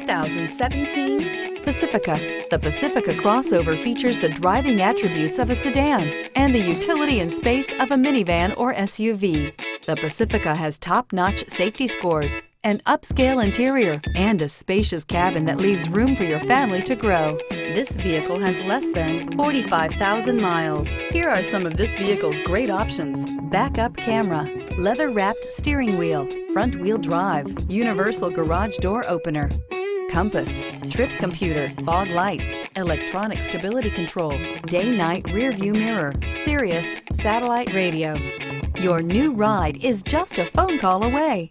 2017 Pacifica. The Pacifica crossover features the driving attributes of a sedan and the utility and space of a minivan or SUV. The Pacifica has top-notch safety scores, an upscale interior, and a spacious cabin that leaves room for your family to grow. This vehicle has less than 45,000 miles. Here are some of this vehicle's great options: backup camera, leather-wrapped steering wheel, front-wheel drive, universal garage door opener, compass, trip computer, fog lights, electronic stability control, day-night rear view mirror, Sirius satellite radio. Your new ride is just a phone call away.